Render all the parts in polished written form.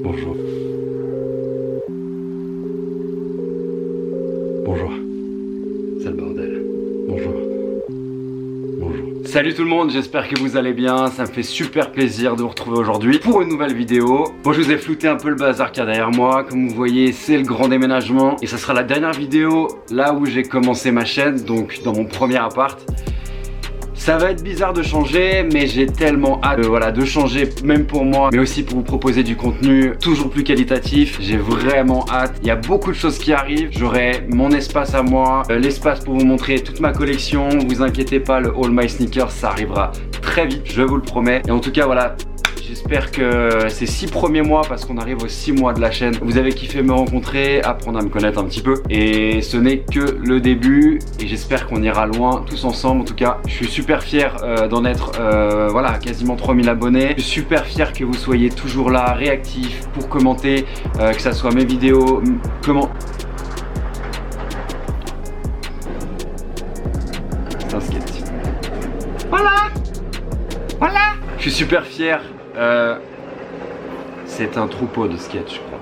Bonjour. Bonjour. C'est le bordel. Bonjour. Bonjour. Salut tout le monde, j'espère que vous allez bien. Ça me fait super plaisir de vous retrouver aujourd'hui pour une nouvelle vidéo. Bon, je vous ai flouté un peu le bazar qu'il y a derrière moi. Comme vous voyez, c'est le grand déménagement. Et ça sera la dernière vidéo là où j'ai commencé ma chaîne, donc dans mon premier appart. Ça va être bizarre de changer, mais j'ai tellement hâte de changer, même pour moi, mais aussi pour vous proposer du contenu toujours plus qualitatif. J'ai vraiment hâte. Il y a beaucoup de choses qui arrivent. J'aurai mon espace à moi, l'espace pour vous montrer toute ma collection. Vous inquiétez pas, le All My Sneakers, ça arrivera très vite, je vous le promets. Et en tout cas, voilà. J'espère que ces 6 premiers mois, parce qu'on arrive aux 6 mois de la chaîne, vous avez kiffé me rencontrer, apprendre à me connaître un petit peu. Et ce n'est que le début et j'espère qu'on ira loin tous ensemble. En tout cas, je suis super fier d'en être quasiment 3000 abonnés. Je suis super fier que vous soyez toujours là, réactifs pour commenter, que ça soit mes vidéos, C'est un skate. Voilà. Je suis super fier. C'est un troupeau de skate, je crois.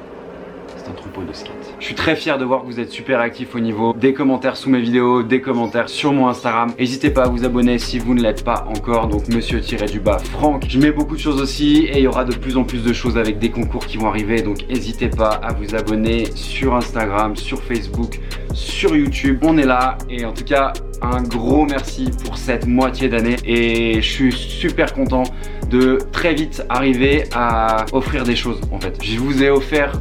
C'est un troupeau de skate. Je suis très fier de voir que vous êtes super actifs au niveau des commentaires sous mes vidéos, des commentaires sur mon Instagram. N'hésitez pas à vous abonner si vous ne l'êtes pas encore. Donc monsieur-Franck. Je mets beaucoup de choses aussi et il y aura de plus en plus de choses avec des concours qui vont arriver. Donc n'hésitez pas à vous abonner sur Instagram, sur Facebook, sur YouTube. On est là et en tout cas un gros merci pour cette moitié d'année et je suis super content de très vite arriver à offrir des choses en fait. Je vous ai offert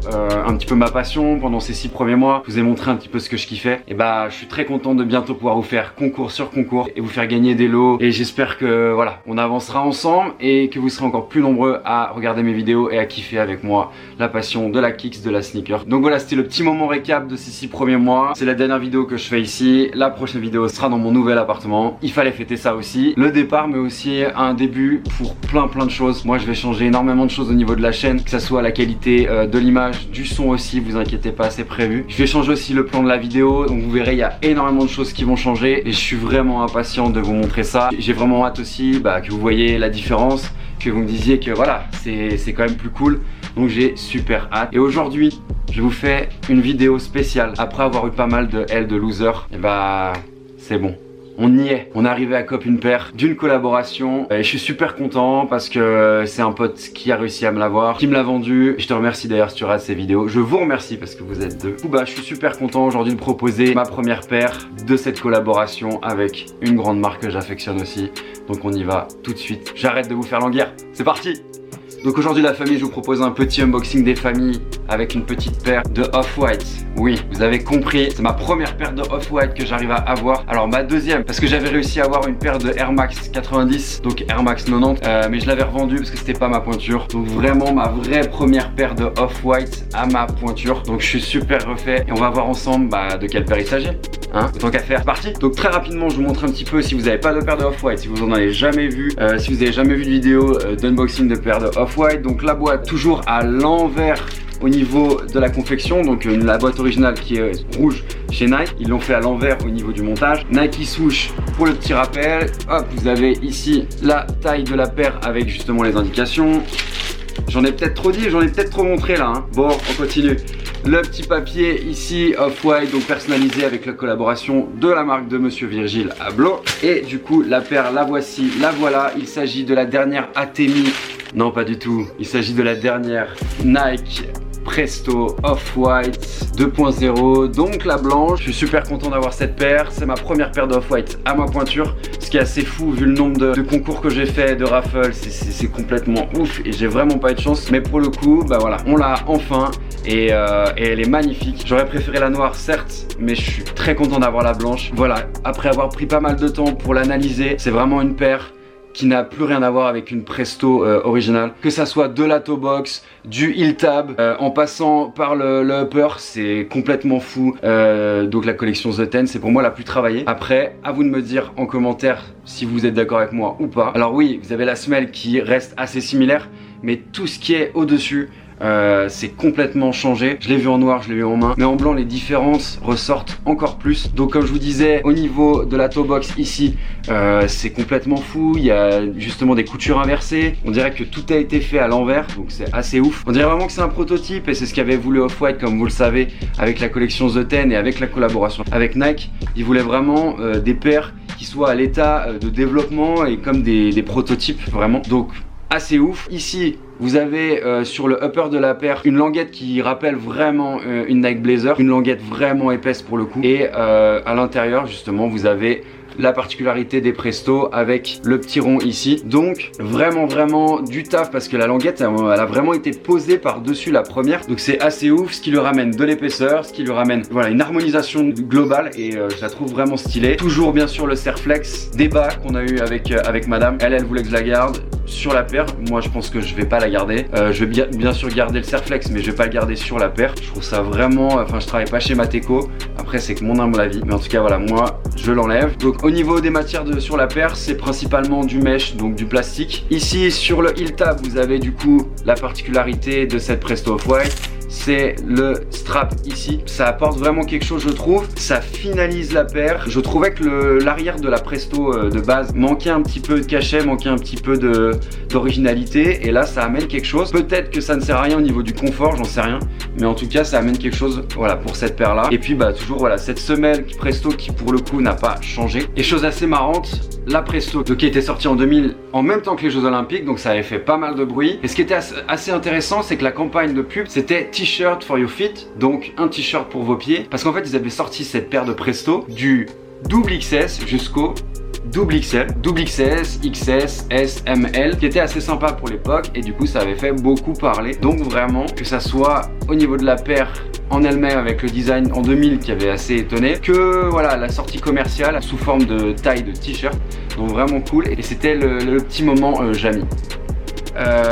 un petit peu ma passion pendant ces 6 premiers mois. Je vous ai montré un petit peu ce que je kiffais. Et bah je suis très content de bientôt pouvoir vous faire concours sur concours et vous faire gagner des lots. Et j'espère que voilà, on avancera ensemble et que vous serez encore plus nombreux à regarder mes vidéos et à kiffer avec moi la passion de la kicks, de la sneaker. Donc voilà, c'était le petit moment récap de ces 6 premiers mois. C'est la dernière vidéo que je fais ici. La prochaine vidéo sera dans mon nouvel appartement. Il fallait fêter ça aussi. Le départ mais aussi un début pour plein de choses. Moi je vais changer énormément de choses au niveau de la chaîne, que ça soit la qualité de l'image, du son aussi, vous inquiétez pas, c'est prévu. Je vais changer aussi le plan de la vidéo, donc vous verrez il y a énormément de choses qui vont changer et je suis vraiment impatient de vous montrer ça. J'ai vraiment hâte aussi que vous voyez la différence, que vous me disiez que voilà, c'est quand même plus cool. Donc j'ai super hâte. Et aujourd'hui, je vous fais une vidéo spéciale. Après avoir eu pas mal de L de loser, et c'est bon. On y est, on est arrivé à COP une paire d'une collaboration et je suis super content parce que c'est un pote qui a réussi à me l'avoir, qui me l'a vendu. Je te remercie d'ailleurs si tu regardes ces vidéos, je vous remercie parce que vous êtes deux. Je suis super content aujourd'hui de proposer ma première paire de cette collaboration avec une grande marque que j'affectionne aussi. Donc on y va tout de suite, j'arrête de vous faire languir, c'est parti! Donc aujourd'hui la famille, je vous propose un petit unboxing des familles avec une petite paire de Off-White. Oui, vous avez compris, c'est ma première paire de Off-White que j'arrive à avoir. Alors ma deuxième, parce que j'avais réussi à avoir une paire de Air Max 90, donc Air Max 90, mais je l'avais revendue parce que c'était pas ma pointure. Donc vraiment ma vraie première paire de Off-White à ma pointure. Donc je suis super refait et on va voir ensemble de quelle paire il s'agit. Autant qu'à faire, c'est parti. Donc très rapidement je vous montre un petit peu si vous n'avez pas de paire de Off-White, si vous en avez jamais vu, si vous n'avez jamais vu de vidéo d'unboxing de paire de Off-White. Donc la boîte toujours à l'envers au niveau de la confection, donc la boîte originale qui est rouge chez Nike, ils l'ont fait à l'envers au niveau du montage. Nike swoosh pour le petit rappel. Hop, vous avez ici la taille de la paire avec justement les indications. J'en ai peut-être trop dit, j'en ai peut-être trop montré là. Bon, on continue. Le petit papier ici Off-White, donc personnalisé avec la collaboration de la marque de Monsieur Virgil Abloh. Et du coup la paire, la voici, la voilà. Il s'agit de la dernière Atemi. Non, pas du tout. Il s'agit de la dernière Nike Presto Off-White 2.0, donc la blanche. Je suis super content d'avoir cette paire. C'est ma première paire de Off-White à ma pointure, ce qui est assez fou vu le nombre de concours que j'ai fait, de raffles. C'est complètement ouf et j'ai vraiment pas eu de chance. Mais pour le coup, voilà, on l'a enfin et elle est magnifique. J'aurais préféré la noire certes, mais je suis très content d'avoir la blanche. Voilà, après avoir pris pas mal de temps pour l'analyser, c'est vraiment une paire qui n'a plus rien à voir avec une Presto originale. Que ça soit de la toe box, du heel tab, en passant par le upper, c'est complètement fou. Donc la collection The Ten, c'est pour moi la plus travaillée. Après, à vous de me dire en commentaire si vous êtes d'accord avec moi ou pas. Alors oui, vous avez la semelle qui reste assez similaire, mais tout ce qui est au-dessus, c'est complètement changé. Je l'ai vu en noir, je l'ai vu en main, mais en blanc les différences ressortent encore plus. Donc comme je vous disais, au niveau de la toe box ici, c'est complètement fou. Il y a justement des coutures inversées. On dirait que tout a été fait à l'envers, donc c'est assez ouf. On dirait vraiment que c'est un prototype et c'est ce qu'avait voulu Off-White, comme vous le savez, avec la collection The Ten et avec la collaboration avec Nike. Ils voulaient vraiment des paires qui soient à l'état de développement et comme des prototypes vraiment. Donc assez ouf. Ici vous avez sur le upper de la paire une languette qui rappelle vraiment une Nike Blazer, une languette vraiment épaisse pour le coup, et à l'intérieur justement vous avez la particularité des Presto avec le petit rond ici. Donc vraiment du taf, parce que la languette elle a vraiment été posée par dessus la première, donc c'est assez ouf, ce qui lui ramène de l'épaisseur, ce qui lui ramène voilà une harmonisation globale, et je la trouve vraiment stylée. Toujours bien sûr le Serflex, débat qu'on a eu avec madame, elle voulait que je la garde sur la paire. Moi je pense que je vais pas la garder, je vais bien sûr garder le Serflex, mais je vais pas le garder sur la paire. Je trouve ça vraiment, enfin je travaille pas chez Mateco, après c'est que mon humble avis, mais en tout cas voilà, moi je l'enlève. Donc au niveau des matières sur la paire, c'est principalement du mesh, donc du plastique. Ici sur le heel tab, vous avez du coup la particularité de cette Presto Off-White, c'est le strap ici. Ça apporte vraiment quelque chose, je trouve. Ça finalise la paire. Je trouvais que l'arrière de la Presto de base manquait un petit peu de cachet, manquait un petit peu d'originalité, et là ça amène quelque chose. Peut-être que ça ne sert à rien au niveau du confort, j'en sais rien, mais en tout cas ça amène quelque chose, voilà, pour cette paire là. Et puis bah toujours voilà cette semelle Presto qui pour le coup n'a pas changé. Et chose assez marrante, la Presto qui était sortie en 2000 en même temps que les Jeux Olympiques, donc ça avait fait pas mal de bruit. Et ce qui était assez intéressant, c'est que la campagne de pub c'était T-shirt for your feet, donc un t-shirt pour vos pieds, parce qu'en fait ils avaient sorti cette paire de Presto du double XS jusqu'au double XL, double XS, XS, S, ML, qui était assez sympa pour l'époque, et du coup ça avait fait beaucoup parler. Donc vraiment, que ça soit au niveau de la paire en elle-même avec le design en 2000 qui avait assez étonné, que voilà la sortie commerciale sous forme de taille de t-shirt, donc vraiment cool. Et c'était le petit moment Jamy.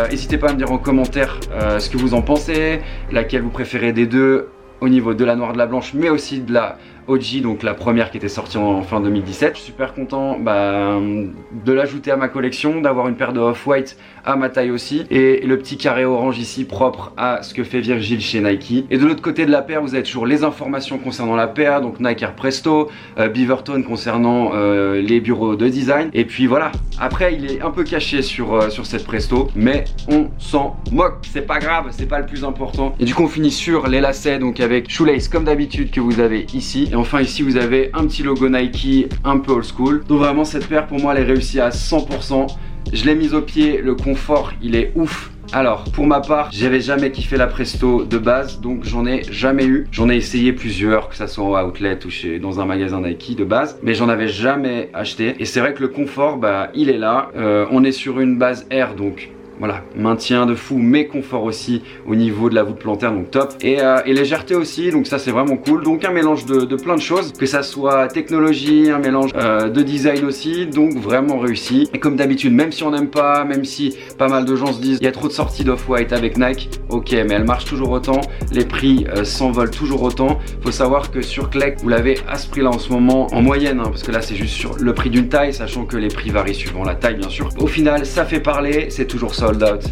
N'hésitez pas à me dire en commentaire ce que vous en pensez, laquelle vous préférez des deux au niveau de la noire, de la blanche, mais aussi de la OG, donc la première qui était sortie en fin 2017. Je suis super content de l'ajouter à ma collection, d'avoir une paire de Off-White à ma taille aussi, et le petit carré orange ici propre à ce que fait Virgil chez Nike. Et de l'autre côté de la paire, vous avez toujours les informations concernant la paire, donc Nike Air Presto, Beaverton concernant les bureaux de design, et puis voilà. Après il est un peu caché sur cette Presto, mais on s'en moque, c'est pas grave, c'est pas le plus important. Et du coup on finit sur les lacets, donc avec shoelace comme d'habitude que vous avez ici. Et enfin ici vous avez un petit logo Nike un peu old school. Donc vraiment cette paire pour moi elle est réussie à 100%. Je l'ai mise au pied, le confort il est ouf. Alors pour ma part j'avais jamais kiffé la Presto de base, donc j'en ai jamais eu. J'en ai essayé plusieurs, que ça soit en outlet ou dans un magasin Nike de base, mais j'en avais jamais acheté. Et c'est vrai que le confort il est là. On est sur une base Air, donc voilà, maintien de fou, mais confort aussi au niveau de la voûte plantaire, donc top. Et légèreté aussi, donc ça c'est vraiment cool. Donc un mélange de plein de choses, que ça soit technologie, un mélange de design aussi, donc vraiment réussi. Et comme d'habitude, même si on n'aime pas, même si pas mal de gens se disent il y a trop de sorties d'Off-White avec Nike, ok, mais elle marche toujours autant, les prix s'envolent toujours autant. Faut savoir que sur Clegg, vous l'avez à ce prix là en ce moment, en moyenne, parce que là c'est juste sur le prix d'une taille, sachant que les prix varient suivant la taille bien sûr. Au final, ça fait parler, c'est toujours sold out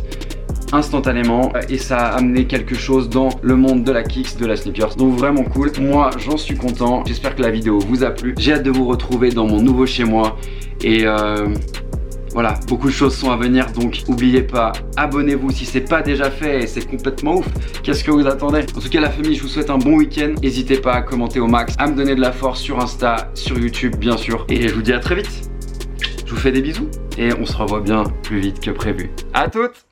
instantanément, et ça a amené quelque chose dans le monde de la kicks, de la sneakers, donc vraiment cool. Moi j'en suis content, j'espère que la vidéo vous a plu, j'ai hâte de vous retrouver dans mon nouveau chez moi, et voilà, beaucoup de choses sont à venir, donc n'oubliez pas, abonnez-vous si c'est pas déjà fait, et c'est complètement ouf. Qu'est-ce que vous attendez? En tout cas la famille, je vous souhaite un bon week-end. N'hésitez pas à commenter au max, à me donner de la force sur Insta, sur YouTube bien sûr, et je vous dis à très vite. Je vous fais des bisous et on se revoit bien plus vite que prévu. À toutes!